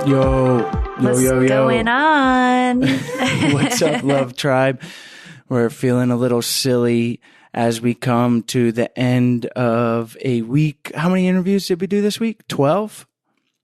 Yo, What's going on? What's up, Love Tribe? We're feeling a little silly as we come to the end of a week. How many interviews did we do this week? 12?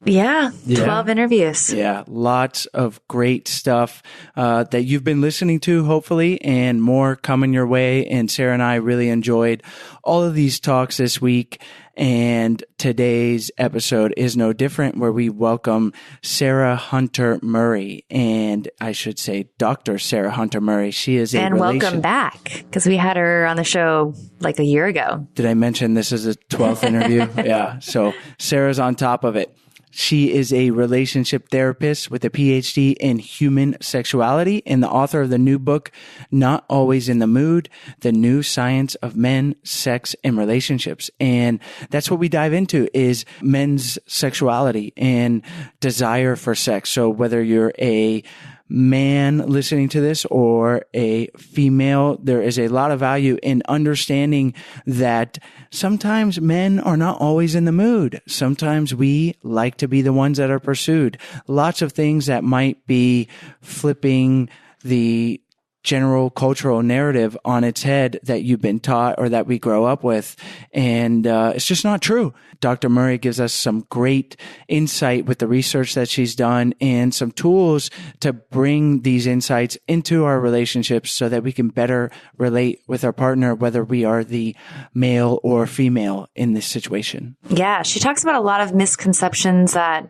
Yeah, 12 interviews. Yeah, lots of great stuff that you've been listening to, hopefully, and more coming your way. And Sarah and I really enjoyed all of these talks this week. And today's episode is no different, where we welcome Sarah Hunter Murray. And I should say Dr. Sarah Hunter Murray. She is welcome back, because we had her on the show like a year ago. Did I mention this is a 12th interview? Yeah. So Sarah's on top of it. She is a relationship therapist with a PhD in human sexuality and the author of the new book, Not Always in the Mood, The New Science of Men, Sex, and Relationships. And that's what we dive into, is men's sexuality and desire for sex. So whether you're a man listening to this or a female, there is a lot of value in understanding that sometimes men are not always in the mood. Sometimes we like to be the ones that are pursued. Lots of things that might be flipping the general cultural narrative on its head that you've been taught or that we grow up with. And it's just not true. Dr. Murray gives us some great insight with the research that she's done and some tools to bring these insights into our relationships so that we can better relate with our partner, whether we are the male or female in this situation. Yeah, she talks about a lot of misconceptions that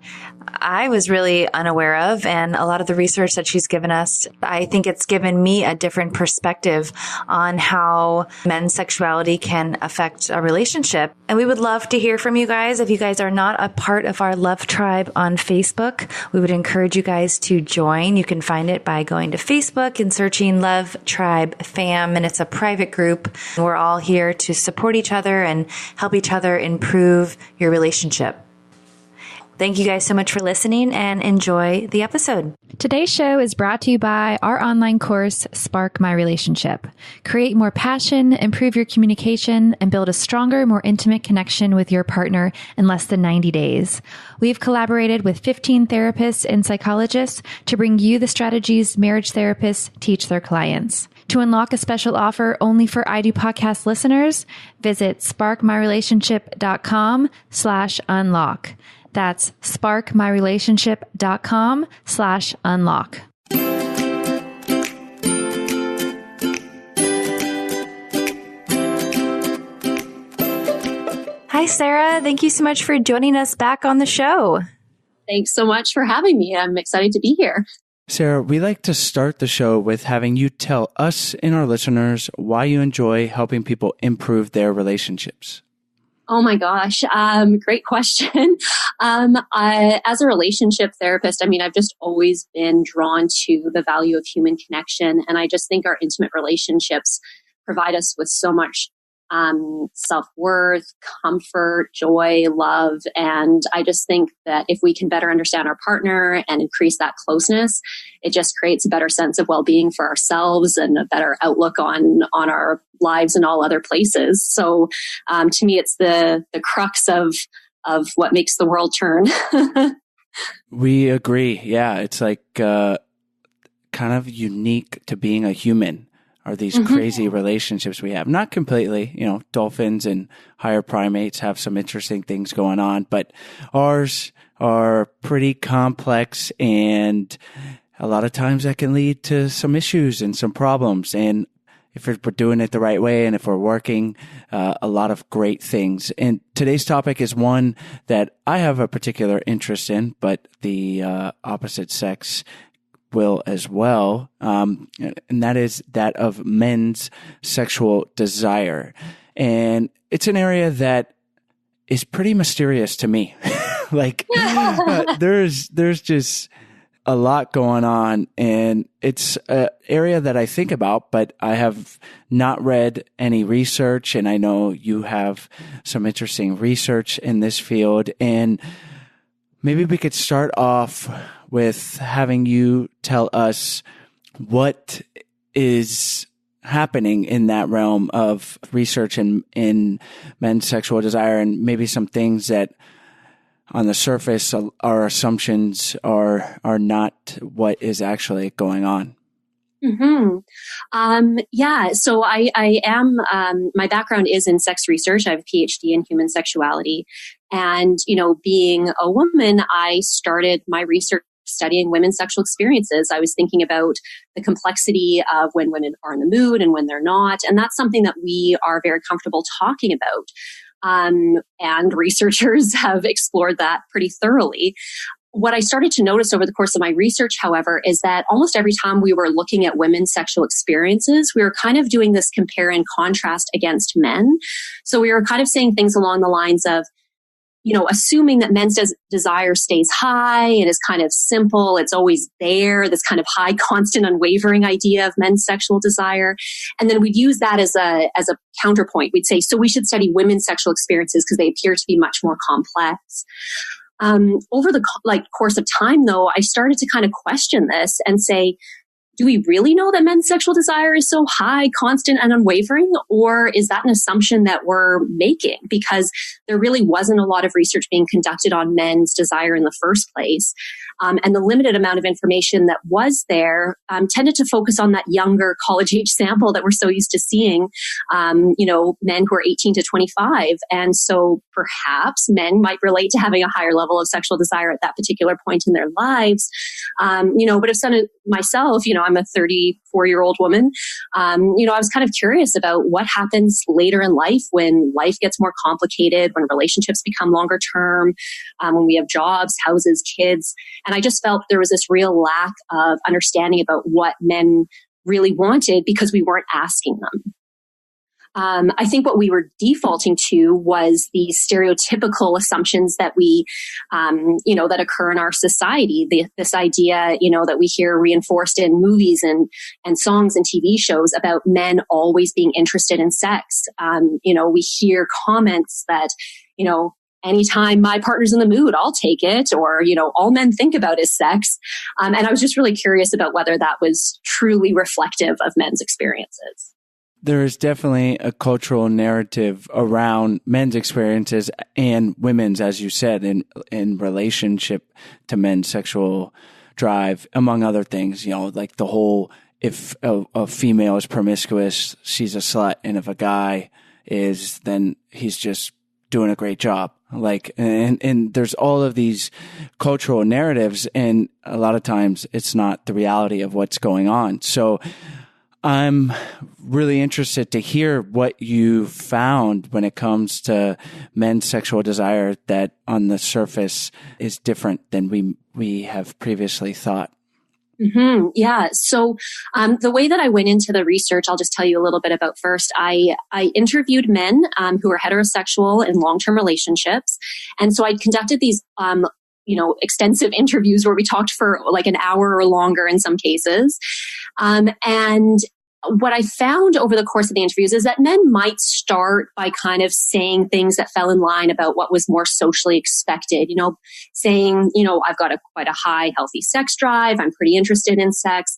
I was really unaware of, and a lot of the research that she's given us, I think it's given me a different perspective on how men's sexuality can affect a relationship. And we would love to hear from you guys. If you guys are not a part of our Love Tribe on Facebook, we would encourage you guys to join. You can find it by going to Facebook and searching Love Tribe Fam, and it's a private group. We're all here to support each other and help each other improve your relationship. Thank you guys so much for listening, and enjoy the episode. Today's show is brought to you by our online course, Spark My Relationship. Create more passion, improve your communication, and build a stronger, more intimate connection with your partner in less than 90 days. We've collaborated with 15 therapists and psychologists to bring you the strategies marriage therapists teach their clients. To unlock a special offer only for I Do Podcast listeners, visit sparkmyrelationship.com/unlock. That's sparkmyrelationship.com/unlock. Hi, Sarah. Thank you so much for joining us back on the show. Thanks so much for having me. I'm excited to be here. Sarah, we like to start the show with having you tell us and our listeners why you enjoy helping people improve their relationships. Oh my gosh. Great question. As a relationship therapist, I've just always been drawn to the value of human connection. And I just think our intimate relationships provide us with so much self-worth, comfort, joy, love. And I just think that if we can better understand our partner and increase that closeness, it just creates a better sense of well-being for ourselves and a better outlook on our lives in all other places. So to me, it's the crux of what makes the world turn. We agree. Yeah, it's like kind of unique to being a human. Are these crazy relationships we have? Not completely, dolphins and higher primates have some interesting things going on, but ours are pretty complex, and a lot of times that can lead to some issues and some problems. And if we're doing it the right way and if we're working, a lot of great things. And today's topic is one that I have a particular interest in, but the opposite sex will as well, and that is that of men's sexual desire. And it's an area that is pretty mysterious to me. There's just a lot going on, and it's an area that I think about, but I have not read any research, and I know you have some interesting research in this field. And maybe we could start off with having you tell us what is happening in that realm of research in men's sexual desire, and maybe some things that on the surface, our assumptions are not what is actually going on. Yeah. So I am, my background is in sex research. I have a PhD in human sexuality. And, being a woman, I started my research studying women's sexual experiences. I was thinking about the complexity of when women are in the mood and when they're not. And that's something that we are very comfortable talking about. And researchers have explored that pretty thoroughly. What I started to notice over the course of my research, however, is that almost every time we were looking at women's sexual experiences, we were kind of doing this compare and contrast against men. So we were kind of saying things along the lines of, assuming that men's desire stays high and is kind of simple. It's always there, this kind of high, constant, unwavering idea of men's sexual desire. And then we'd use that as a counterpoint. We'd say, so we should study women's sexual experiences because they appear to be much more complex. Over the course of time, though, I started to kind of question this and say, do we really know that men's sexual desire is so high, constant, and unwavering? Or is that an assumption that we're making? Because there really wasn't a lot of research being conducted on men's desire in the first place. And the limited amount of information that was there tended to focus on that younger college-age sample that we're so used to seeing, men who are 18 to 25. And so perhaps men might relate to having a higher level of sexual desire at that particular point in their lives. But if myself, I'm a 34-year-old woman. I was kind of curious about what happens later in life when life gets more complicated, when relationships become longer term, when we have jobs, houses, kids. And I just felt there was this real lack of understanding about what men really wanted because we weren't asking them. I think what we were defaulting to was the stereotypical assumptions that we, that occur in our society. This idea, that we hear reinforced in movies and songs and TV shows about men always being interested in sex. We hear comments that, anytime my partner's in the mood, I'll take it, or, all men think about is sex. And I was just really curious about whether that was truly reflective of men's experiences. There is definitely a cultural narrative around men's experiences and women's, as you said, in relationship to men's sexual drive, among other things, like the whole, if a female is promiscuous, she's a slut. And if a guy is, then he's just doing a great job. And there's all of these cultural narratives, and a lot of times it's not the reality of what's going on. So I'm really interested to hear what you found when it comes to men's sexual desire that on the surface is different than we have previously thought. Mm-hmm. Yeah. So the way that I went into the research, I'll just tell you a little bit about first. I interviewed men who are heterosexual in long-term relationships. And so I conducted these extensive interviews where we talked for like an hour or longer in some cases. And what I found over the course of the interviews is that men might start by kind of saying things that fell in line about what was more socially expected, saying, I've got quite a high, healthy sex drive. I'm pretty interested in sex.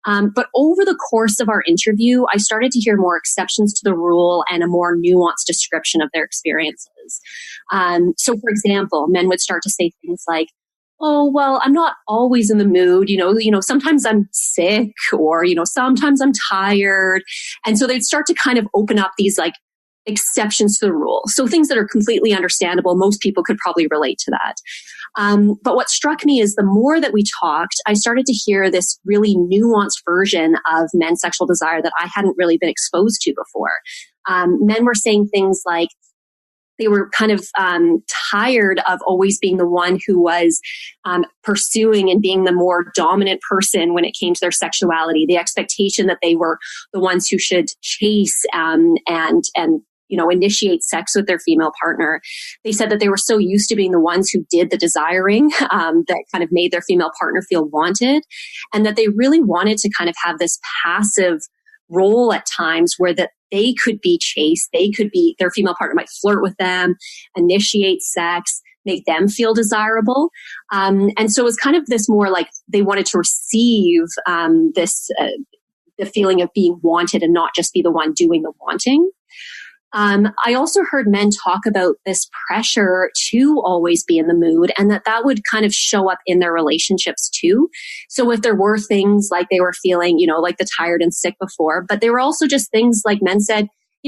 But over the course of our interview, I started to hear more exceptions to the rule and a more nuanced description of their experiences. So for example, men would start to say things like, oh, well, I'm not always in the mood, sometimes I'm sick or, sometimes I'm tired. And so they'd start to kind of open up these like exceptions to the rule. So things that are completely understandable. Most people could probably relate to that. But what struck me is the more that we talked, I started to hear this really nuanced version of men's sexual desire that I hadn't really been exposed to before. Men were saying things like, they were kind of tired of always being the one who was pursuing and being the more dominant person when it came to their sexuality. The expectation that they were the ones who should chase and initiate sex with their female partner. They said that they were so used to being the ones who did the desiring that kind of made their female partner feel wanted, and that they really wanted to kind of have this passive role at times where that they could be chased, their female partner might flirt with them, initiate sex, make them feel desirable. And so it was kind of this more like they wanted to receive the feeling of being wanted and not just be the one doing the wanting. I also heard men talk about this pressure to always be in the mood, and that would kind of show up in their relationships too. So if there were things like they were feeling, like the tired and sick before, but they were also just things like men said,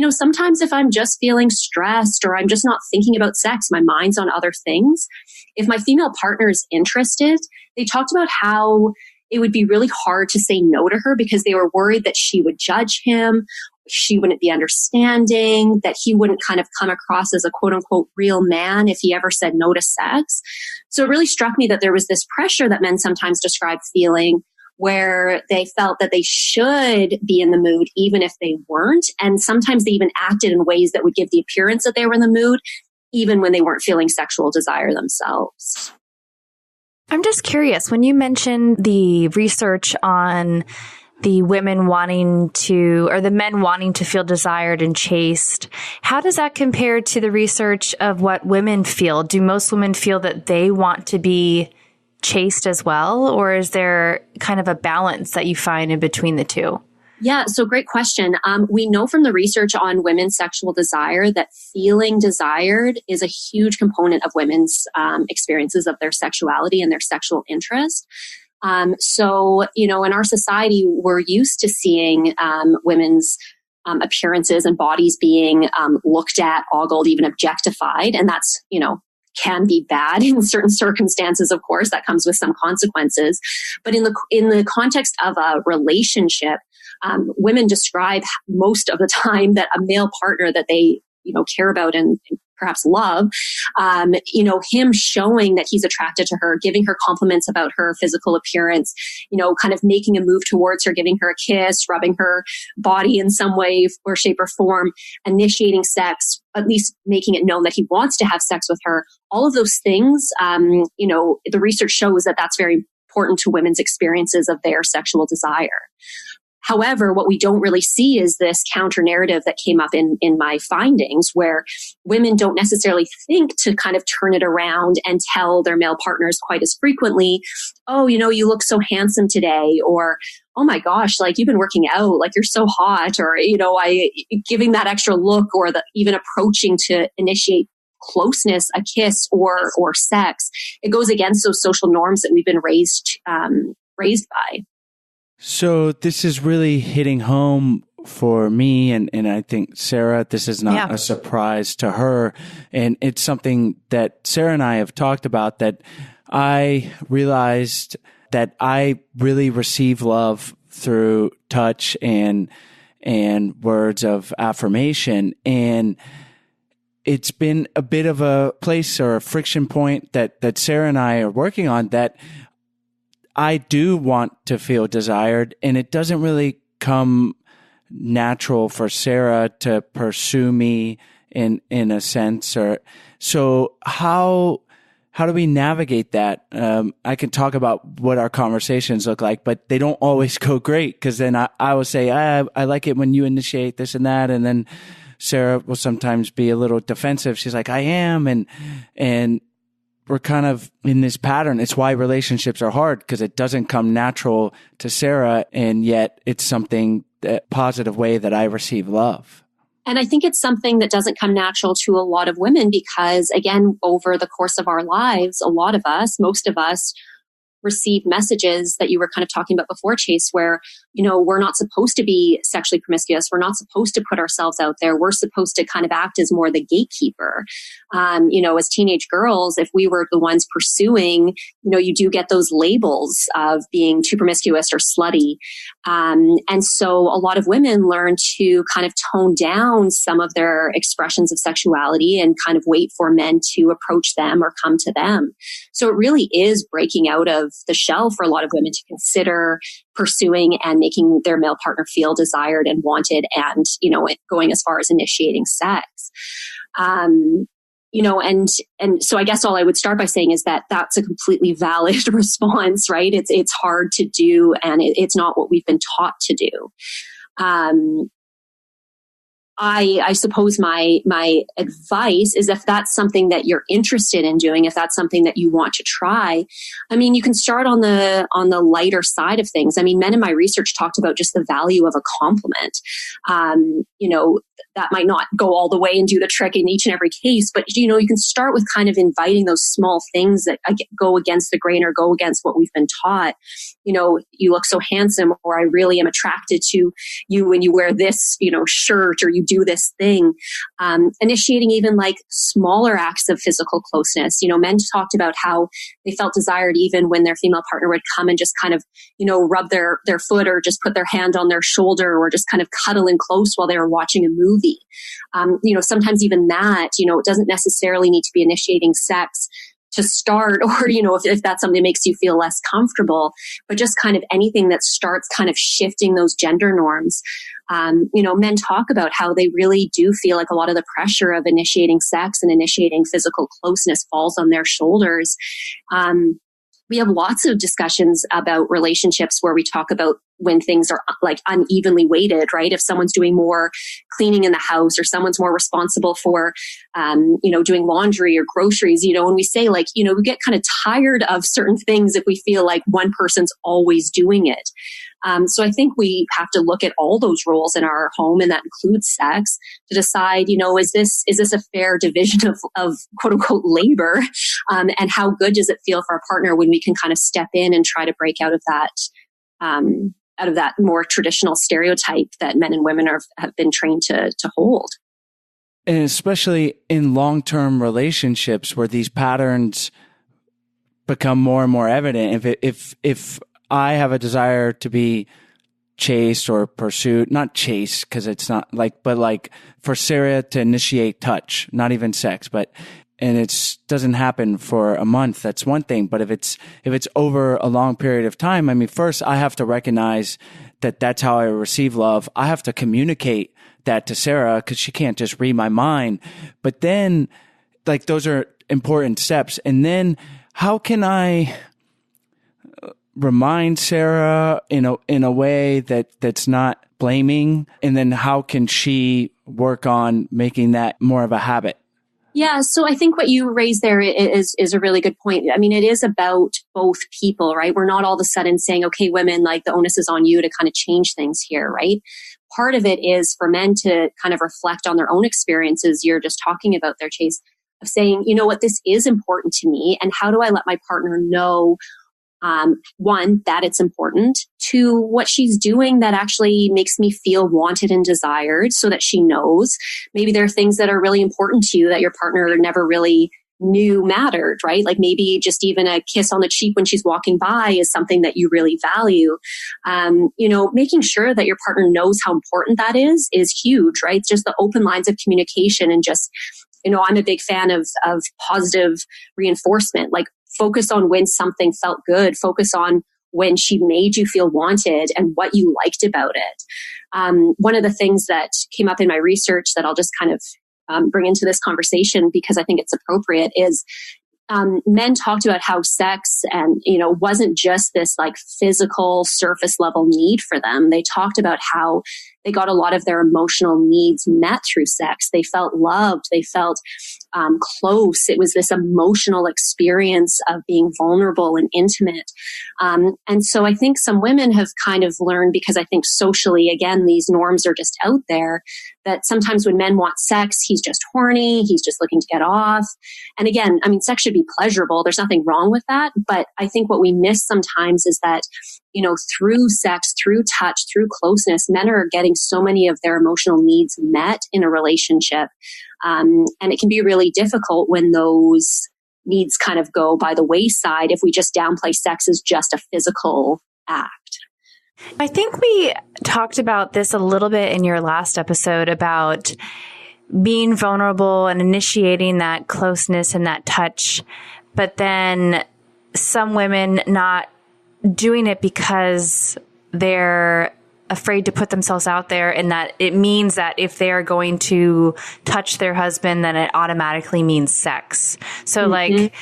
sometimes if I'm just feeling stressed or I'm just not thinking about sex, my mind's on other things. If my female partner is interested, they talked about how it would be really hard to say no to her because they were worried that she would judge him, she wouldn't be understanding, that he wouldn't kind of come across as a quote unquote real man if he ever said no to sex. So it really struck me that there was this pressure that men sometimes describe feeling where they felt that they should be in the mood even if they weren't. And sometimes they even acted in ways that would give the appearance that they were in the mood, even when they weren't feeling sexual desire themselves. I'm just curious, when you mentioned the research on the women wanting to, or the men wanting to feel desired and chased, how does that compare to the research of what women feel? Do most women feel that they want to be chased as well? Or is there kind of a balance that you find in between the two? Yeah, so great question. We know from the research on women's sexual desire that feeling desired is a huge component of women's experiences of their sexuality and their sexual interest. So, in our society, we're used to seeing women's appearances and bodies being looked at, ogled, even objectified. And that's, can be bad in certain circumstances, of course, that comes with some consequences. But in the context of a relationship, women describe most of the time that a male partner that they, care about and perhaps love, him showing that he's attracted to her, giving her compliments about her physical appearance, kind of making a move towards her, giving her a kiss, rubbing her body in some way or shape or form, initiating sex, at least making it known that he wants to have sex with her. All of those things, the research shows that that's very important to women's experiences of their sexual desire. However, what we don't really see is this counter narrative that came up in my findings, where women don't necessarily think to kind of turn it around and tell their male partners quite as frequently, oh, you look so handsome today, or, oh my gosh, like you've been working out, like you're so hot, or, giving that extra look, or even approaching to initiate closeness, a kiss or sex. It goes against those social norms that we've been raised by. So this is really hitting home for me, and I think Sarah, this is not a surprise to her. And it's something that Sarah and I have talked about, that I realized that I really receive love through touch and words of affirmation. And it's been a bit of a place or a friction point that Sarah and I are working on, that I do want to feel desired, and it doesn't really come natural for Sarah to pursue me in a sense. Or so how do we navigate that? I can talk about what our conversations look like, but they don't always go great, because then I will say, I like it when you initiate this and that, and then Sarah will sometimes be a little defensive. She's like, I am, and we're kind of in this pattern. It's why relationships are hard, because it doesn't come natural to Sarah, and yet it's something, that positive way that I receive love. And I think it's something that doesn't come natural to a lot of women, because again, over the course of our lives, a lot of us, most of us, receive messages that you were kind of talking about before, Chase, where, we're not supposed to be sexually promiscuous. We're not supposed to put ourselves out there. We're supposed to kind of act as more the gatekeeper. As teenage girls, if we were the ones pursuing, you do get those labels of being too promiscuous or slutty. And so a lot of women learn to kind of tone down some of their expressions of sexuality and kind of wait for men to approach them or come to them. So it really is breaking out of the shell for a lot of women to consider pursuing and making their male partner feel desired and wanted, and, going as far as initiating sex. And so I guess all I would start by saying is that that's a completely valid response, right? It's hard to do, and it's not what we've been taught to do. I suppose my advice is, if that's something that you're interested in doing, if that's something that you want to try, you can start on the lighter side of things. Men in my research talked about just the value of a compliment. that might not go all the way and do the trick in each and every case, but you can start with kind of inviting those small things that go against the grain or go against what we've been taught. You look so handsome, or I really am attracted to you when you wear this, shirt, or you do this thing. Initiating even like smaller acts of physical closeness. Men talked about how they felt desired even when their female partner would come and just kind of, rub their foot or just put their hand on their shoulder or just kind of cuddle in close while they were watching a movie. Sometimes even that, it doesn't necessarily need to be initiating sex to start, or, if that's something that makes you feel less comfortable, but just kind of anything that starts kind of shifting those gender norms. Men talk about how they really do feel like a lot of the pressure of initiating sex and initiating physical closeness falls on their shoulders. We have lots of discussions about relationships where we talk about when things are like unevenly weighted, right? If someone's doing more cleaning in the house, or someone's more responsible for, doing laundry or groceries, when we say like, we get kind of tired of certain things if we feel like one person's always doing it. So I think we have to look at all those roles in our home, and that includes sex, to decide, is this a fair division of quote unquote labor? And how good does it feel for our partner when we can kind of step in and try to break out of that more traditional stereotype that men and women have been trained to hold. And especially in long-term relationships where these patterns become more and more evident. If I have a desire to be chased or pursued, not chased because it's not like, but like for Sarah to initiate touch, not even sex, and it doesn't happen for a month, that's one thing. But if it's over a long period of time, I mean, first I have to recognize that that's how I receive love. I have to communicate that to Sarah because she can't just read my mind. But then, like, those are important steps. And then how can I remind Sarah in a way that's not blaming? And then how can she work on making that more of a habit? Yeah. So I think what you raised there is a really good point. I mean, it is about both people, right? We're not all of a sudden saying, okay, women, like the onus is on you to kind of change things here, right? Part of it is for men to kind of reflect on their own experiences. You're just talking about their Chase, of saying, what, this is important to me. And how do I let my partner know, one, that it's important, two, what she's doing that actually makes me feel wanted and desired, so that she knows maybe there are things that are really important to you that your partner never really knew mattered, right? Like maybe just even a kiss on the cheek when she's walking by is something that you really value. Making sure that your partner knows how important that is huge, right? Just the open lines of communication, and just, I'm a big fan of positive reinforcement. Like, focus on when something felt good. Focus on when she made you feel wanted and what you liked about it. One of the things that came up in my research that I'll just kind of bring into this conversation because I think it's appropriate is men talked about how sex and, wasn't just this like physical surface level need for them. They talked about how they got a lot of their emotional needs met through sex. They felt loved. They felt close. It was this emotional experience of being vulnerable and intimate. And so I think some women have kind of learned, because I think socially, again, these norms are just out there, that sometimes when men want sex, he's just horny. He's just looking to get off. And again, I mean, sex should be pleasurable. There's nothing wrong with that. But I think what we miss sometimes is that, through sex, through touch, through closeness, men are getting so many of their emotional needs met in a relationship. And it can be really difficult when those needs kind of go by the wayside if we just downplay sex as just a physical act. I think we talked about this a little bit in your last episode about being vulnerable and initiating that closeness and that touch, but then some women not doing it because they're afraid to put themselves out there, and that it means that if they are going to touch their husband, then it automatically means sex. So like,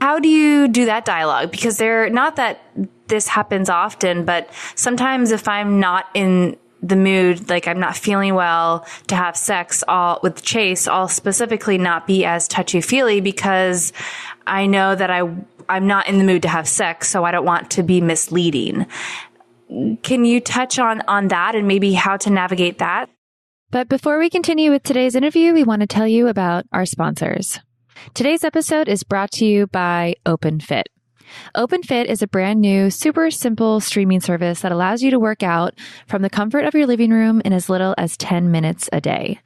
how do you do that dialogue? Because not that this happens often, but sometimes if I'm not in the mood, like I'm not feeling well to have sex with Chase, I'll specifically not be as touchy-feely because I know that I'm not in the mood to have sex, so I don't want to be misleading. Can you touch on that and maybe how to navigate that? But before we continue with today's interview, we want to tell you about our sponsors. Today's episode is brought to you by OpenFit. OpenFit is a brand new, super simple streaming service that allows you to work out from the comfort of your living room in as little as 10 minutes a day.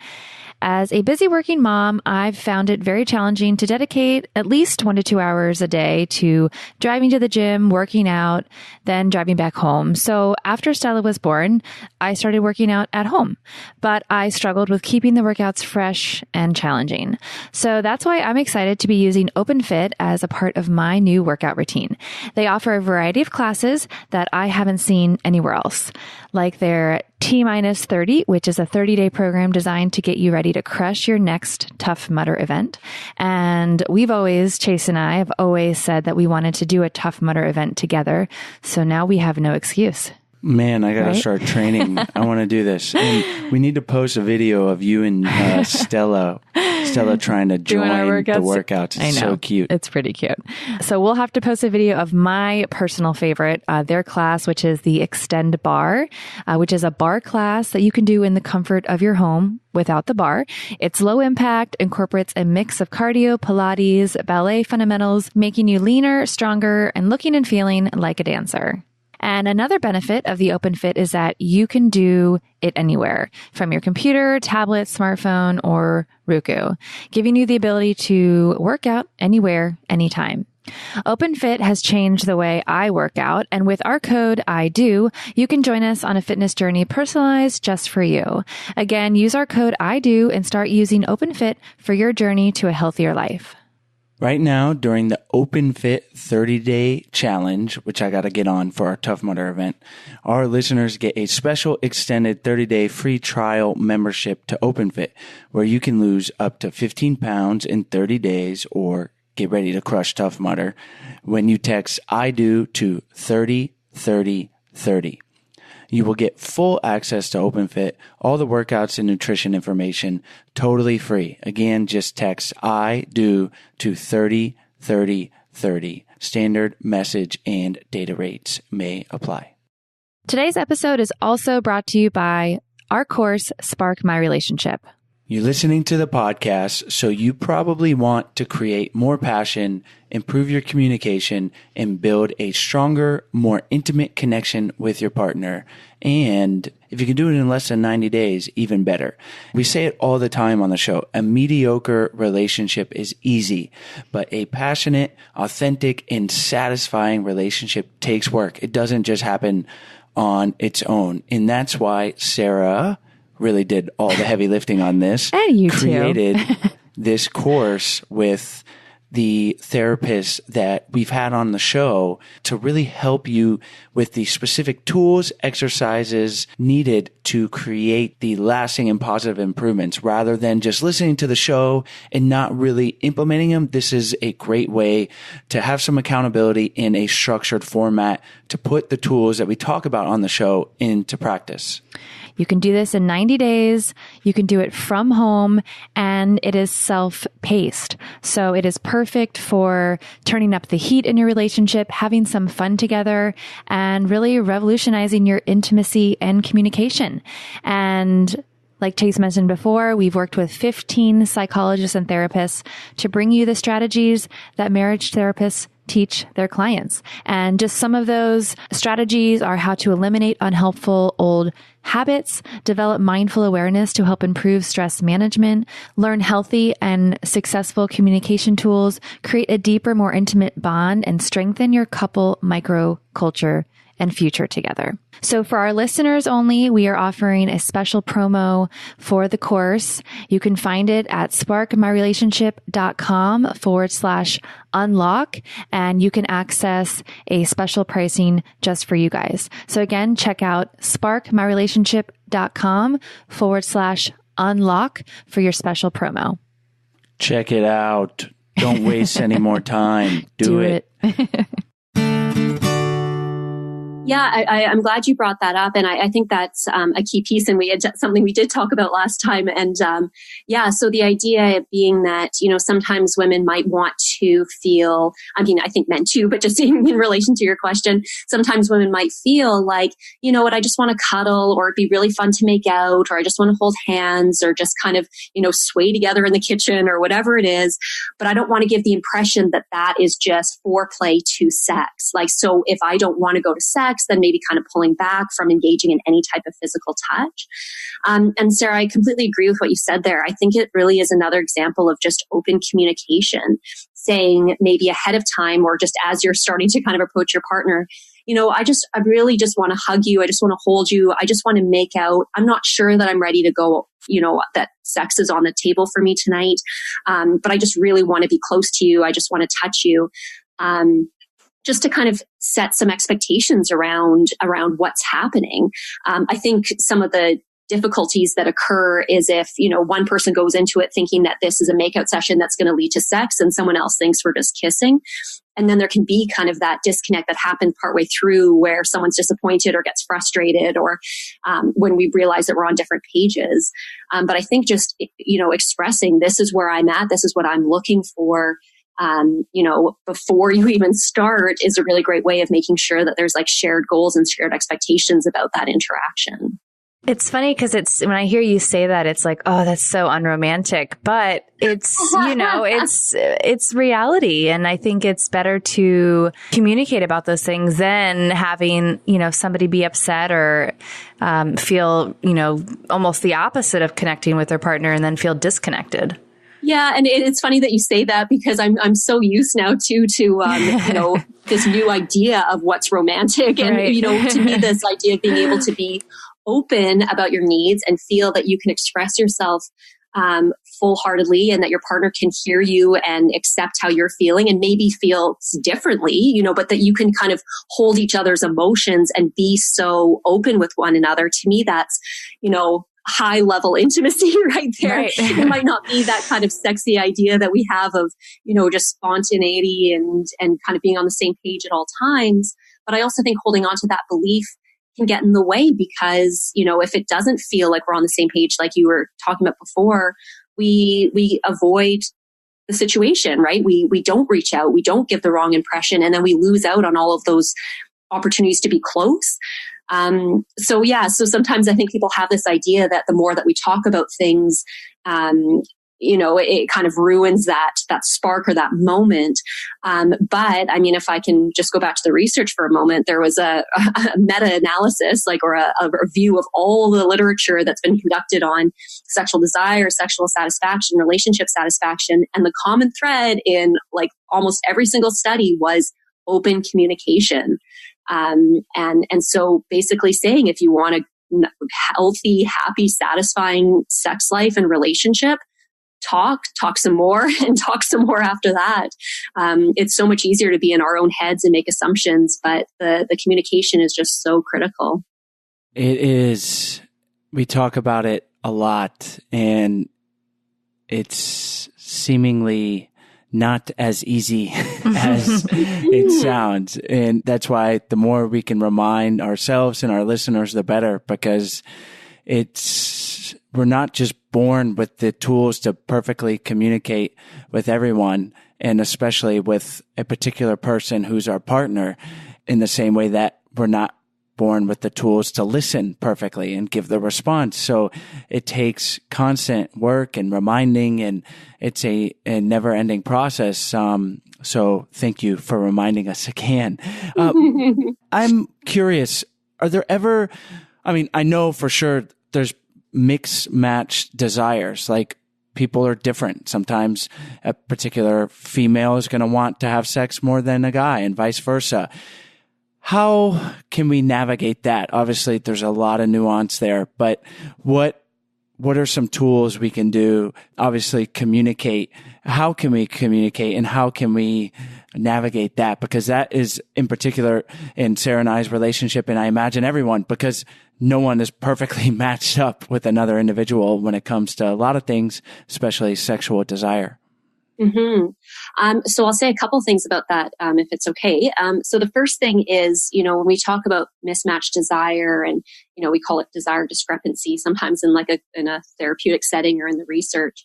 As a busy working mom, I've found it very challenging to dedicate at least 1 to 2 hours a day to driving to the gym, working out, then driving back home. So after Stella was born, I started working out at home, but I struggled with keeping the workouts fresh and challenging. So that's why I'm excited to be using OpenFit as a part of my new workout routine. They offer a variety of classes that I haven't seen anywhere else, like their T-minus 30, which is a 30-day program designed to get you ready to crush your next Tough Mudder event. And Chase and I have always said that we wanted to do a Tough Mudder event together. So now we have no excuse. Man, I got to start training. I want to do this. And we need to post a video of you and Stella trying to join the workouts. It's so cute. It's pretty cute. So we'll have to post a video of my personal favorite, their class, which is the Extend Bar, which is a bar class that you can do in the comfort of your home without the bar. It's low impact, incorporates a mix of cardio, Pilates, ballet fundamentals, making you leaner, stronger, and looking and feeling like a dancer. And another benefit of the OpenFit is that you can do it anywhere from your computer, tablet, smartphone, or Roku, giving you the ability to work out anywhere, anytime. OpenFit has changed the way I work out, and with our code IDO, you can join us on a fitness journey personalized just for you. Again, use our code IDO and start using OpenFit for your journey to a healthier life. Right now, during the OpenFit 30-day challenge, which I got to get on for our Tough Mudder event, our listeners get a special extended 30-day free trial membership to OpenFit, where you can lose up to 15 pounds in 30 days or get ready to crush Tough Mudder when you text I do to 303030. You will get full access to OpenFit, all the workouts and nutrition information, totally free. Again, just text I do to 303030. Standard message and data rates may apply. Today's episode is also brought to you by our course, Spark My Relationship. You're listening to the podcast, so you probably want to create more passion, improve your communication, and build a stronger, more intimate connection with your partner. And if you can do it in less than 90 days, even better. We say it all the time on the show. A mediocre relationship is easy, but a passionate, authentic, and satisfying relationship takes work. It doesn't just happen on its own. And that's why Sarah really did all the heavy lifting on this. And you created this course with the therapists that we've had on the show to really help you with the specific tools, exercises needed to create the lasting and positive improvements rather than just listening to the show and not really implementing them. This is a great way to have some accountability in a structured format to put the tools that we talk about on the show into practice. You can do this in 90 days. You can do it from home, and it is self-paced. So it is perfect for turning up the heat in your relationship, having some fun together, and really revolutionizing your intimacy and communication. And like Chase mentioned before, we've worked with 15 psychologists and therapists to bring you the strategies that marriage therapists teach their clients. And just some of those strategies are how to eliminate unhelpful old habits, develop mindful awareness to help improve stress management, learn healthy and successful communication tools, create a deeper, more intimate bond, and strengthen your couple microculture and future together. So for our listeners only, we are offering a special promo for the course. You can find it at sparkmyrelationship.com/unlock, and you can access a special pricing just for you guys. So again, check out sparkmyrelationship.com/unlock for your special promo. Check it out. Don't waste any more time. Do it. Yeah, I'm glad you brought that up. And I think that's a key piece. And we had something we did talk about last time. And so the idea being that, sometimes women might want to feel, I mean, I think men too, but just in relation to your question, sometimes women might feel like, you know what, I just want to cuddle, or it'd be really fun to make out, or I just want to hold hands, or just kind of, sway together in the kitchen or whatever it is. But I don't want to give the impression that that is just foreplay to sex. Like, so if I don't want to go to sex, then maybe kind of pulling back from engaging in any type of physical touch. And Sarah, I completely agree with what you said there. I think it really is another example of just open communication, saying maybe ahead of time, or just as you're starting to kind of approach your partner, I really just want to hug you. I just want to hold you. I just want to make out. I'm not sure that I'm ready to go, that sex is on the table for me tonight. But I just really want to be close to you. I just want to touch you. Just to kind of set some expectations around what's happening. I think some of the difficulties that occur is if, one person goes into it thinking that this is a makeout session that's going to lead to sex, and someone else thinks we're just kissing. And then there can be kind of that disconnect that happened partway through, where someone's disappointed or gets frustrated, or when we realize that we're on different pages. But I think just, expressing, this is where I'm at, this is what I'm looking for, before you even start, is a really great way of making sure that there's like shared goals and shared expectations about that interaction. It's funny because when I hear you say that, it's like, oh, that's so unromantic, but it's, it's reality. And I think it's better to communicate about those things than having, somebody be upset or feel, almost the opposite of connecting with their partner and then feel disconnected. Yeah, and it's funny that you say that, because I'm so used now to this new idea of what's romantic, and right. To me, this idea of being able to be open about your needs and feel that you can express yourself full-heartedly, and that your partner can hear you and accept how you're feeling, and maybe feels differently, but that you can kind of hold each other's emotions and be so open with one another. To me, that's high level intimacy right there. Right. It might not be that kind of sexy idea that we have of, just spontaneity and kind of being on the same page at all times. But I also think holding on to that belief can get in the way, because, if it doesn't feel like we're on the same page, like you were talking about before, we avoid the situation, right? We don't reach out, we don't give the wrong impression, and then we lose out on all of those opportunities to be close. So sometimes I think people have this idea that the more that we talk about things, it kind of ruins that spark or that moment. But I mean, if I can just go back to the research for a moment, there was a meta-analysis, or a review of all the literature that's been conducted on sexual desire, sexual satisfaction, relationship satisfaction. And the common thread in almost every single study was open communication. And so basically saying, if you want a healthy, happy, satisfying sex life and relationship, talk some more, and talk some more after that. It's so much easier to be in our own heads and make assumptions, but the communication is just so critical. It is. We talk about it a lot, and it's seemingly not as easy as it sounds. And that's why the more we can remind ourselves and our listeners, the better, because we're not just born with the tools to perfectly communicate with everyone, and especially with a particular person who's our partner, in the same way that we're not born with the tools to listen perfectly and give the response. So it takes constant work and reminding, and it's a never-ending process. So thank you for reminding us again. I'm curious, are there ever, I know for sure there's mismatched desires, like people are different. Sometimes a particular female is going to want to have sex more than a guy, and vice versa. How can we navigate that? Obviously, there's a lot of nuance there, but what are some tools we can do? Obviously, communicate. How can we communicate, and how can we navigate that? Because that is in particular in Sarah and I's relationship, and I imagine everyone, because no one is perfectly matched up with another individual when it comes to a lot of things, especially sexual desire. So I'll say a couple things about that, if it's okay. So the first thing is, when we talk about mismatched desire, and we call it desire discrepancy sometimes in in a therapeutic setting or in the research.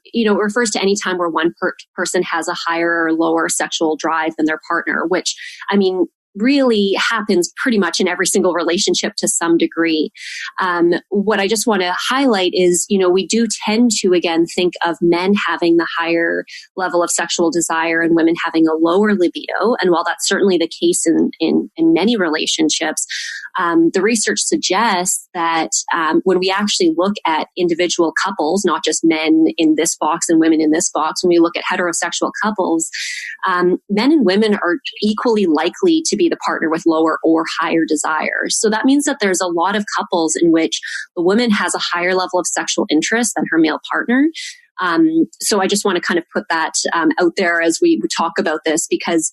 It refers to any time where one person has a higher or lower sexual drive than their partner, which, really happens pretty much in every single relationship to some degree. What I just want to highlight is, we do tend to, again, think of men having the higher level of sexual desire and women having a lower libido. And while that's certainly the case in many relationships, the research suggests that when we actually look at individual couples, not just men in this box and women in this box, when we look at heterosexual couples, men and women are equally likely to be the partner with lower or higher desires. So that means that there's a lot of couples in which the woman has a higher level of sexual interest than her male partner. So I just want to kind of put that out there as we talk about this, because,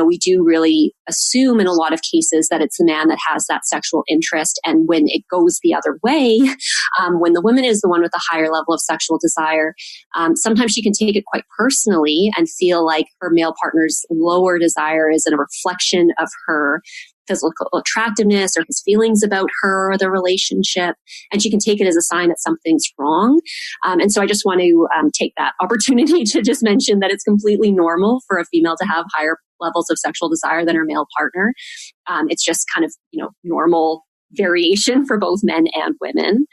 we do really assume in a lot of cases that it's the man that has that sexual interest. And when it goes the other way, when the woman is the one with a higher level of sexual desire, sometimes she can take it quite personally and feel like her male partner's lower desire is a reflection of her physical attractiveness or his feelings about her or the relationship. And she can take it as a sign that something's wrong. And so I just want to take that opportunity to just mention that it's completely normal for a female to have higher levels of sexual desire than her male partner. It's just kind of, normal variation for both men and women.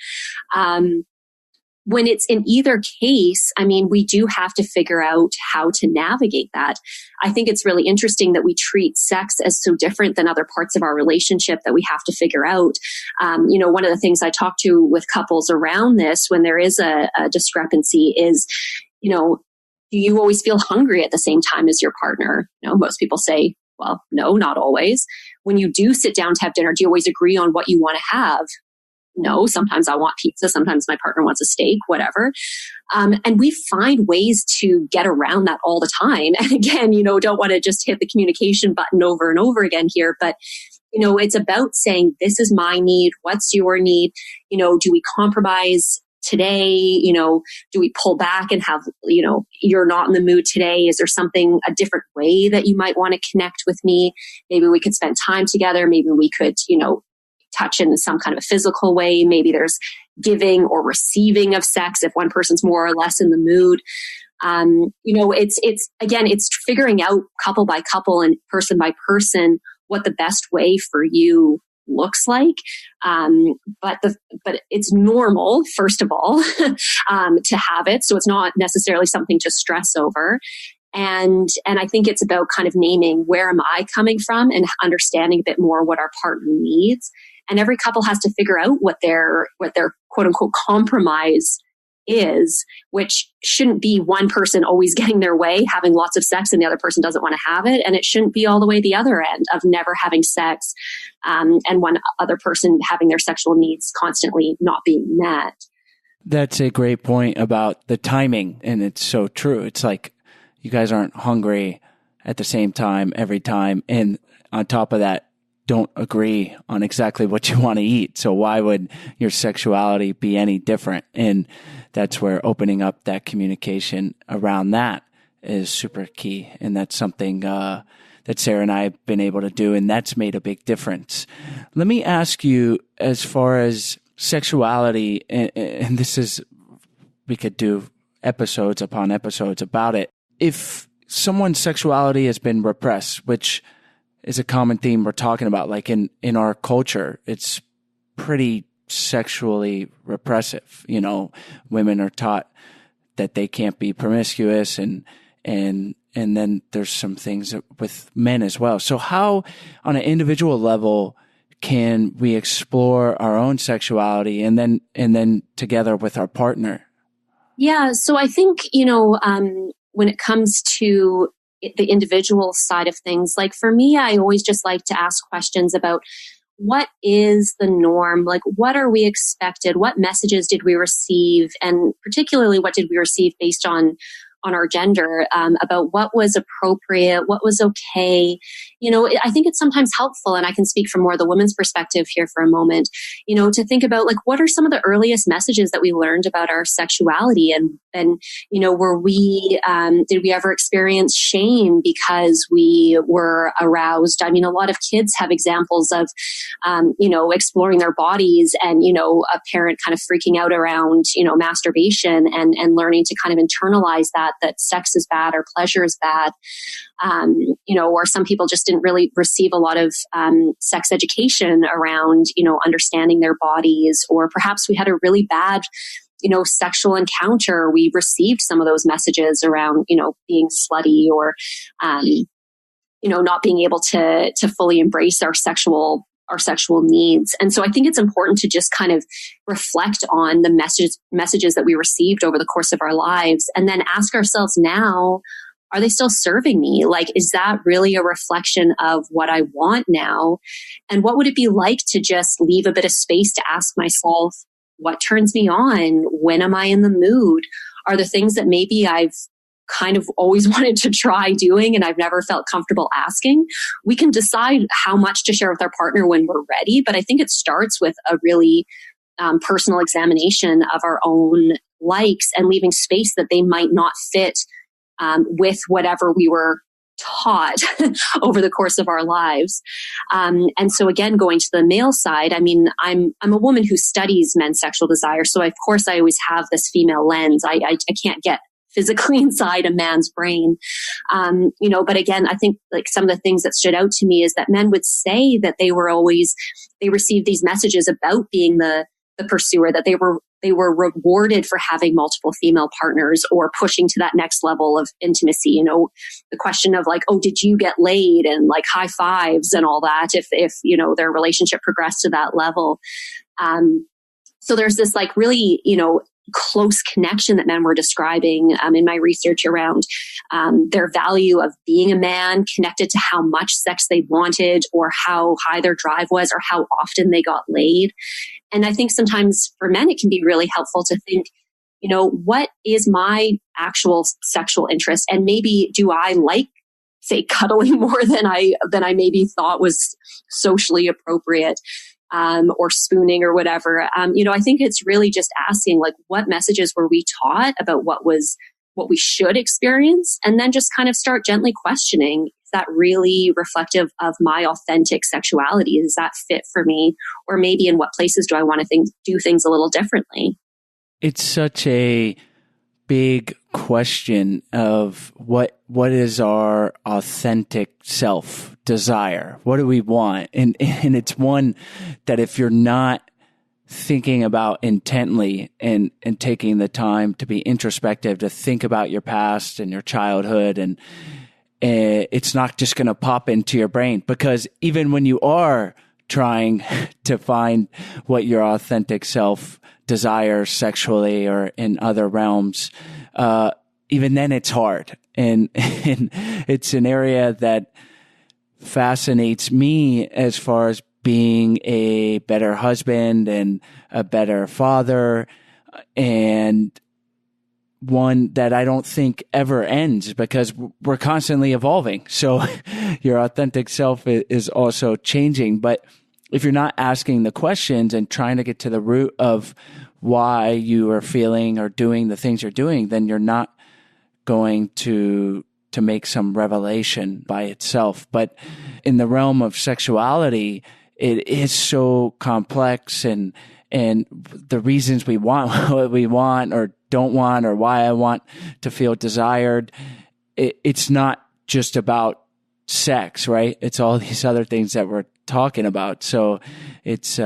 When it's in either case, we do have to figure out how to navigate that. I think it's really interesting that we treat sex as so different than other parts of our relationship that we have to figure out. One of the things I talk to with couples around this when there is a discrepancy is, do you always feel hungry at the same time as your partner? Most people say, well, no, not always. When you do sit down to have dinner, do you always agree on what you want to have? No, sometimes I want pizza. Sometimes my partner wants a steak, whatever. And we find ways to get around that all the time. And again, don't want to just hit the communication button over and over again here, but it's about saying, this is my need. What's your need? Do we compromise today? Do we pull back and have, you're not in the mood today? Is there a different way that you might want to connect with me? Maybe we could spend time together. Maybe we could, touch in some kind of a physical way. Maybe there's giving or receiving of sex if one person's more or less in the mood. It's figuring out couple by couple and person by person what the best way for you looks like. But it's normal, first of all, to have it. So it's not necessarily something to stress over. And I think it's about kind of naming, where am I coming from, and understanding a bit more what our partner needs. And every couple has to figure out what their quote unquote compromise is, which shouldn't be one person always getting their way, having lots of sex, and the other person doesn't want to have it. And it shouldn't be all the way the other end of never having sex, and one other person having their sexual needs constantly not being met. That's a great point about the timing. And it's so true. It's like you guys aren't hungry at the same time every time. And on top of that, don't agree on exactly what you want to eat. So why would your sexuality be any different? And that's where opening up that communication around that is super key. And that's something that Sarah and I have been able to do, and that's made a big difference. Let me ask you, as far as sexuality, and this is, we could do episodes upon episodes about it. If someone's sexuality has been repressed, which is a common theme we're talking about, like in our culture, it's pretty sexually repressive. Women are taught that they can't be promiscuous, and then there's some things with men as well. So how, on an individual level, can we explore our own sexuality and then together with our partner? Yeah. So I think, when it comes to the individual side of things, like for me, I always just like to ask questions about what is the norm? Like, what are we expected? What messages did we receive? And particularly, what did we receive based on on our gender, about what was appropriate, what was okay. I think it's sometimes helpful, and I can speak from more the women's perspective here for a moment, to think about like, what are some of the earliest messages that we learned about our sexuality, and were we, did we ever experience shame because we were aroused? I mean, a lot of kids have examples of, exploring their bodies and, a parent kind of freaking out around, masturbation and learning to kind of internalize that sex is bad or pleasure is bad. Or some people just didn't really receive a lot of sex education around, understanding their bodies, or perhaps we had a really bad, sexual encounter. We received some of those messages around, being slutty or, not being able to fully embrace our sexual needs. And so I think it's important to just kind of reflect on the messages that we received over the course of our lives, and then ask ourselves now, are they still serving me? Like, is that really a reflection of what I want now? And what would it be like to just leave a bit of space to ask myself, what turns me on? When am I in the mood? Are there things that maybe I've kind of always wanted to try doing and I've never felt comfortable asking? We can decide how much to share with our partner when we're ready, but I think it starts with a really personal examination of our own likes and leaving space that they might not fit with whatever we were taught over the course of our lives. And so again, going to the male side, I mean, I'm a woman who studies men's sexual desire. So of course I always have this female lens. I can't get physically inside a man's brain. But again, I think like some of the things that stood out to me is that men would say that they received these messages about being the pursuer, that they were rewarded for having multiple female partners or pushing to that next level of intimacy. The question of like, oh, did you get laid, and like high fives and all that if their relationship progressed to that level. So there's this like really, close connection that men were describing in my research around their value of being a man, connected to how much sex they wanted or how high their drive was or how often they got laid. And I think sometimes for men, it can be really helpful to think, what is my actual sexual interest? And maybe do I like, say, cuddling more than I maybe thought was socially appropriate? Or spooning or whatever. I think it's really just asking like, what messages were we taught about what we should experience? And then just kind of start gently questioning, is that really reflective of my authentic sexuality? Does that fit for me? Or maybe in what places do I want to do things a little differently? It's such a big question of what is our authentic self desire? What do we want? And it's one that if you're not thinking about intently and taking the time to be introspective, to think about your past and your childhood, and it's not just going to pop into your brain, because even when you are trying to find what your authentic self desires sexually or in other realms, even then it's hard. And it's an area that fascinates me as far as being a better husband and a better father, and one that I don't think ever ends, because we're constantly evolving. So your authentic self is also changing. But if you're not asking the questions and trying to get to the root of why you are feeling or doing the things you're doing, then you're not going to make some revelation by itself. But in the realm of sexuality, it is so complex, and the reasons we want what we want or don't want, or why I want to feel desired, it's not just about sex, right? It's all these other things that we're talking about. So it's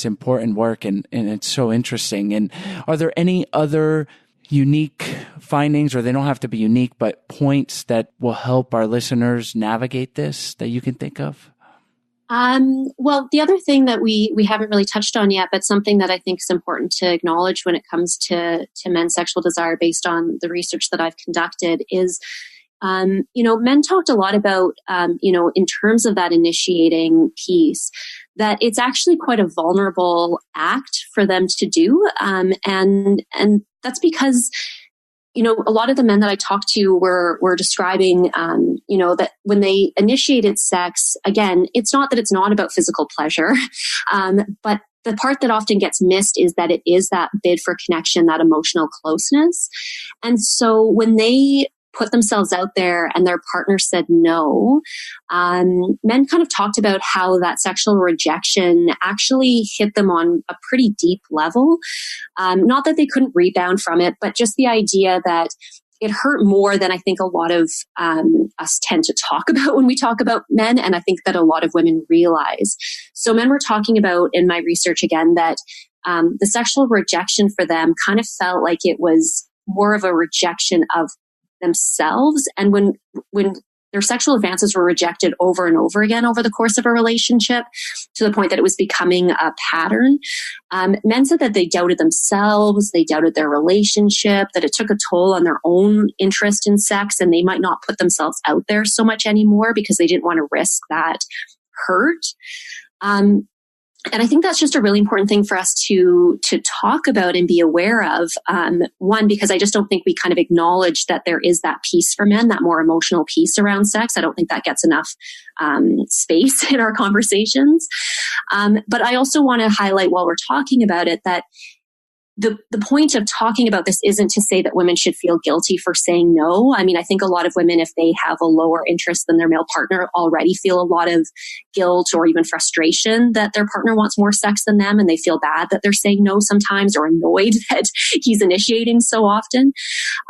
important work, and it's so interesting. And are there any other unique findings, or they don't have to be unique, but points that will help our listeners navigate this that you can think of? Well, the other thing that we haven't really touched on yet, but something that I think is important to acknowledge when it comes to men's sexual desire based on the research that I've conducted is, men talked a lot about, in terms of that initiating piece, that it's actually quite a vulnerable act for them to do. And that's because a lot of the men that I talked to were describing, that when they initiated sex, again, it's not that it's not about physical pleasure, but the part that often gets missed is that it is that bid for connection, that emotional closeness. And so when they put themselves out there and their partner said no, men kind of talked about how that sexual rejection actually hit them on a pretty deep level. Not that they couldn't rebound from it, but just the idea that it hurt more than I think a lot of us tend to talk about when we talk about men. And I think that a lot of women realize. So men were talking about in my research again that the sexual rejection for them kind of felt like it was more of a rejection of themselves. And when their sexual advances were rejected over and over again over the course of a relationship to the point that it was becoming a pattern, men said that they doubted themselves, they doubted their relationship, that it took a toll on their own interest in sex, and they might not put themselves out there so much anymore because they didn't want to risk that hurt. And I think that's just a really important thing for us to talk about and be aware of. One, because I just don't think we kind of acknowledge that there is that piece for men, that more emotional piece around sex. I don't think that gets enough space in our conversations. But I also want to highlight while we're talking about it that the point of talking about this isn't to say that women should feel guilty for saying no. I mean, I think a lot of women, if they have a lower interest than their male partner, already feel a lot of guilt or even frustration that their partner wants more sex than them, and they feel bad that they're saying no sometimes, or annoyed that he's initiating so often,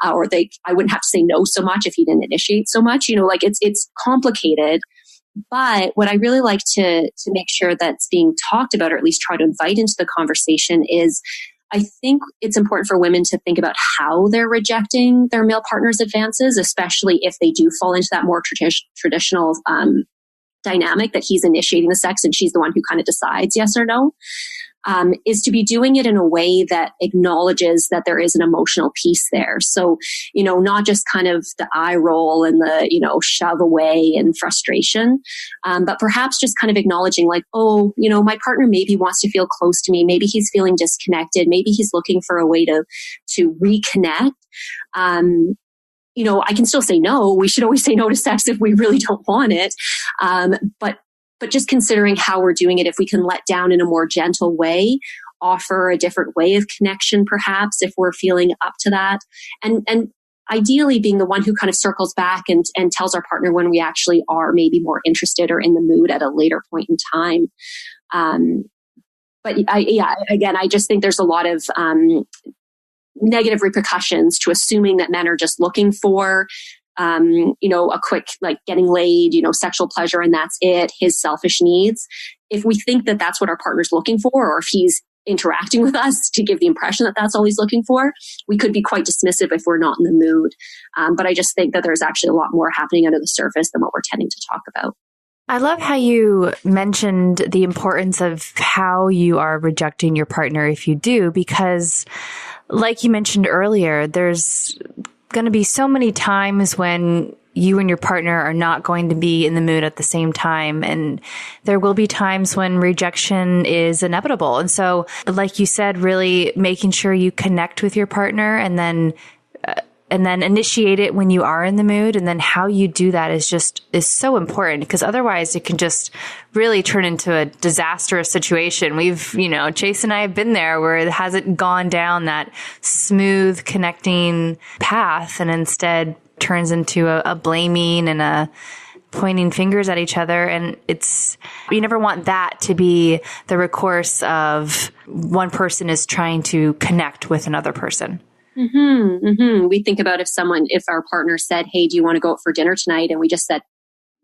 I wouldn't have to say no so much if he didn't initiate so much. It's complicated. But what I really like to make sure that's being talked about, or at least try to invite into the conversation, is I think it's important for women to think about how they're rejecting their male partner's advances, especially if they do fall into that more traditional dynamic that he's initiating the sex and she's the one who kind of decides yes or no. Is to be doing it in a way that acknowledges that there is an emotional piece there. So, not just kind of the eye roll and the, shove away and frustration, but perhaps just kind of acknowledging like, my partner maybe wants to feel close to me. Maybe he's feeling disconnected. Maybe he's looking for a way to reconnect. I can still say no. We should always say no to sex if we really don't want it. But just considering how we're doing it, if we can let down in a more gentle way, offer a different way of connection, perhaps, if we're feeling up to that. And ideally being the one who kind of circles back and tells our partner when we actually are maybe more interested or in the mood at a later point in time. I just think there's a lot of negative repercussions to assuming that men are just looking for a quick, like getting laid, sexual pleasure, and that's it, his selfish needs. If we think that that's what our partner's looking for, or if he's interacting with us to give the impression that that's all he's looking for, we could be quite dismissive if we're not in the mood. But I just think that there's actually a lot more happening under the surface than what we're tending to talk about. I love how you mentioned the importance of how you are rejecting your partner if you do, because like you mentioned earlier, there's going to be so many times when you and your partner are not going to be in the mood at the same time. And there will be times when rejection is inevitable. And so, like you said, really making sure you connect with your partner and then initiate it when you are in the mood. And then how you do that is so important, because otherwise it can just really turn into a disastrous situation. We've, Chase and I have been there where it hasn't gone down that smooth connecting path and instead turns into a blaming and a pointing fingers at each other. And you never want that to be the recourse of one person is trying to connect with another person. Mm-hmm, mm-hmm. We think about if our partner said, "Hey, do you want to go out for dinner tonight?" And we just said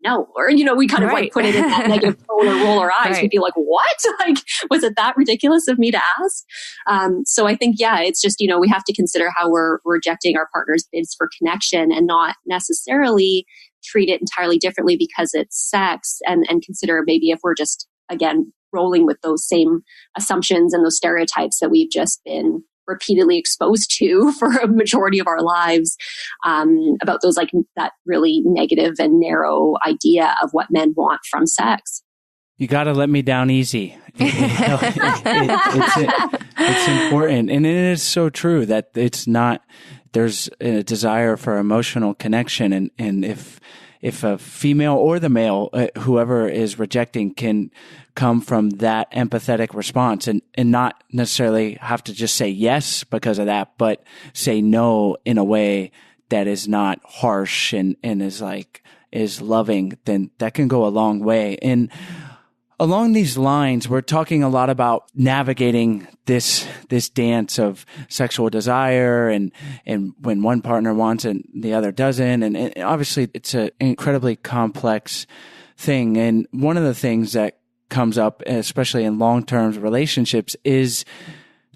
no, or, we kind of like put it in that negative tone or roll our eyes. We'd be like, what? Like, was it that ridiculous of me to ask? So I think, it's just, we have to consider how we're rejecting our partner's bids for connection and not necessarily treat it entirely differently because it's sex, and consider maybe if we're just, again, rolling with those same assumptions and those stereotypes that we've just been repeatedly exposed to for a majority of our lives, about those like that really negative and narrow idea of what men want from sex. You got to let me down easy. It's important. And it is so true that it's not there's a desire for emotional connection. And if a female or the male, whoever is rejecting, can come from that empathetic response and not necessarily have to just say yes because of that, but say no in a way that is not harsh and is loving, then that can go a long way. And along these lines, we're talking a lot about navigating this dance of sexual desire and when one partner wants and the other doesn't. And obviously it's an incredibly complex thing. And one of the things that comes up, especially in long-term relationships, is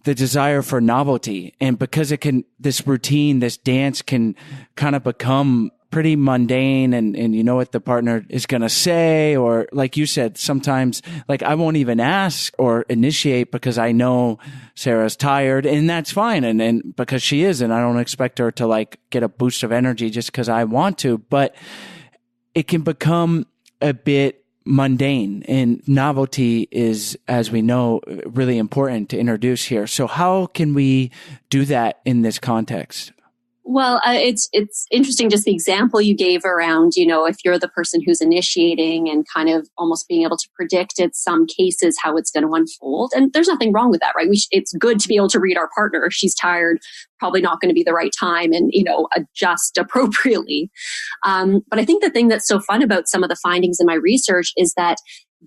the desire for novelty. And because this routine, this dance can kind of become pretty mundane and you know what the partner is going to say, or like you said, sometimes like I won't even ask or initiate because I know Sarah's tired, and that's fine. And because she is, and I don't expect her to like get a boost of energy just because I want to, but it can become a bit mundane, and novelty is, as we know, really important to introduce here. So how can we do that in this context? Well, it's interesting, just the example you gave around, if you're the person who's initiating and kind of almost being able to predict in some cases how it's going to unfold. And there's nothing wrong with that, right? It's good to be able to read our partner. If she's tired, probably not going to be the right time, and, adjust appropriately. But I think the thing that's so fun about some of the findings in my research is that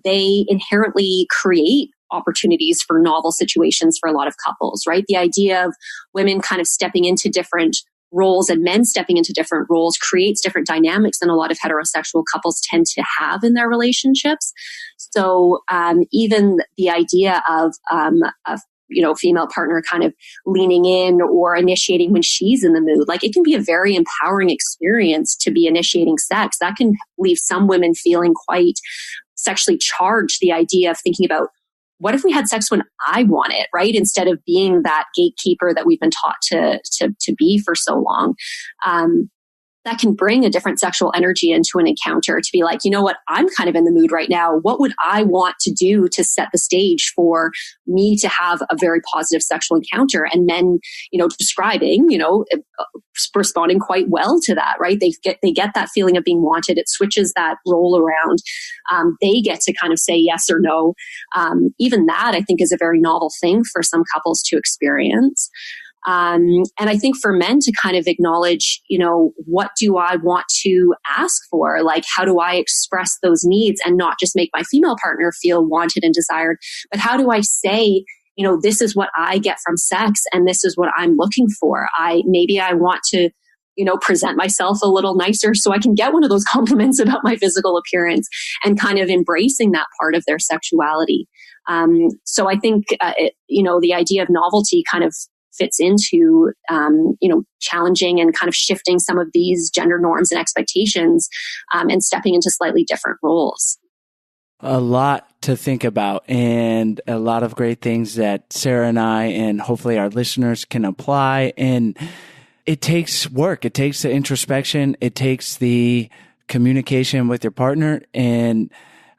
they inherently create opportunities for novel situations for a lot of couples, right? The idea of women kind of stepping into different roles and men stepping into different roles creates different dynamics than a lot of heterosexual couples tend to have in their relationships. So even the idea of a female partner kind of leaning in or initiating when she's in the mood, like it can be a very empowering experience to be initiating sex. That can leave some women feeling quite sexually charged. The idea of thinking about, what if we had sex when I want it, right? Instead of being that gatekeeper that we've been taught to be for so long. That can bring a different sexual energy into an encounter, to be like, you know what, I'm kind of in the mood right now. What would I want to do to set the stage for me to have a very positive sexual encounter? And men, describing, responding quite well to that, right? They get that feeling of being wanted. It switches that role around. They get to kind of say yes or no. Even that, I think, is a very novel thing for some couples to experience. And I think for men to kind of acknowledge, what do I want to ask for? Like, how do I express those needs and not just make my female partner feel wanted and desired, but how do I say, this is what I get from sex and this is what I'm looking for. Maybe I want to, present myself a little nicer so I can get one of those compliments about my physical appearance, and kind of embracing that part of their sexuality. So I think, the idea of novelty kind of fits into, challenging and kind of shifting some of these gender norms and expectations, and stepping into slightly different roles. A lot to think about, and a lot of great things that Sarah and I, and hopefully our listeners, can apply. And it takes work. It takes the introspection. It takes the communication with your partner. And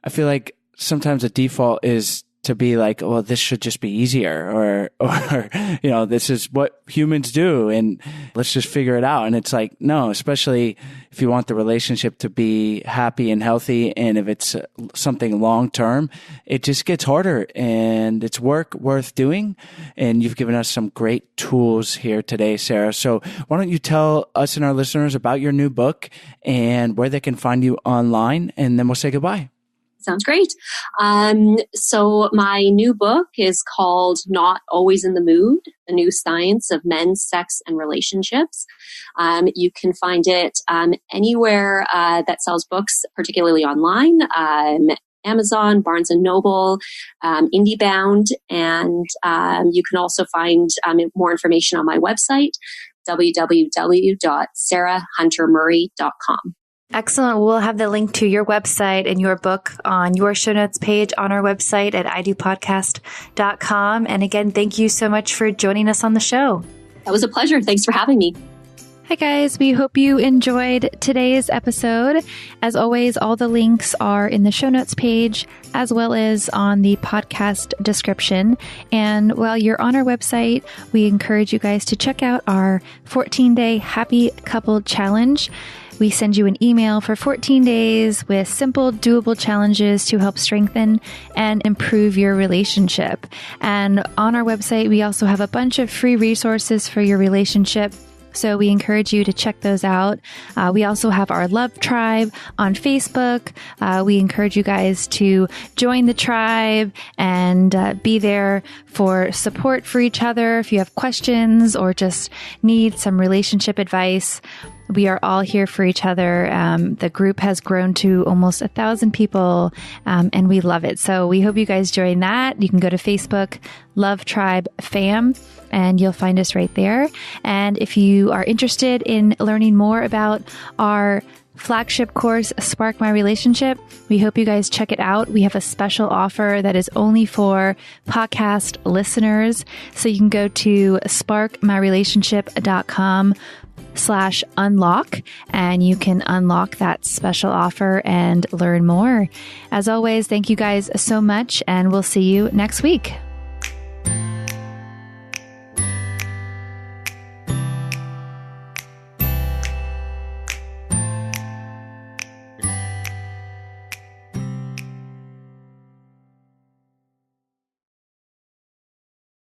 I feel like sometimes the default is to be like, well, this should just be easier, or, this is what humans do, and let's just figure it out. And it's like, no, especially if you want the relationship to be happy and healthy. And if it's something long-term, it just gets harder, and it's work worth doing. And you've given us some great tools here today, Sarah. So why don't you tell us and our listeners about your new book and where they can find you online, and then we'll say goodbye. Sounds great. So my new book is called Not Always in the Mood, The New Science of Men, Sex, and Relationships. You can find it anywhere that sells books, particularly online, Amazon, Barnes & Noble, IndieBound, and you can also find more information on my website, www.sarahhuntermurray.com. Excellent. We'll have the link to your website and your book on your show notes page on our website at idopodcast.com. And again, thank you so much for joining us on the show. That was a pleasure. Thanks for having me. Hi guys, we hope you enjoyed today's episode. As always, all the links are in the show notes page as well as on the podcast description. And while you're on our website, we encourage you guys to check out our 14-day Happy Couple Challenge. We send you an email for 14 days with simple, doable challenges to help strengthen and improve your relationship. And on our website, we also have a bunch of free resources for your relationship. So we encourage you to check those out. We also have our Love Tribe on Facebook. We encourage you guys to join the tribe and be there for support for each other. If you have questions or just need some relationship advice, we are all here for each other. The group has grown to almost 1,000 people, and we love it. So we hope you guys join that. You can go to Facebook, Love Tribe Fam, and you'll find us right there. And if you are interested in learning more about our flagship course, Spark My Relationship, we hope you guys check it out. We have a special offer that is only for podcast listeners. So you can go to sparkmyrelationship.com/unlock, and you can unlock that special offer and learn more. As always, thank you guys so much, and we'll see you next week.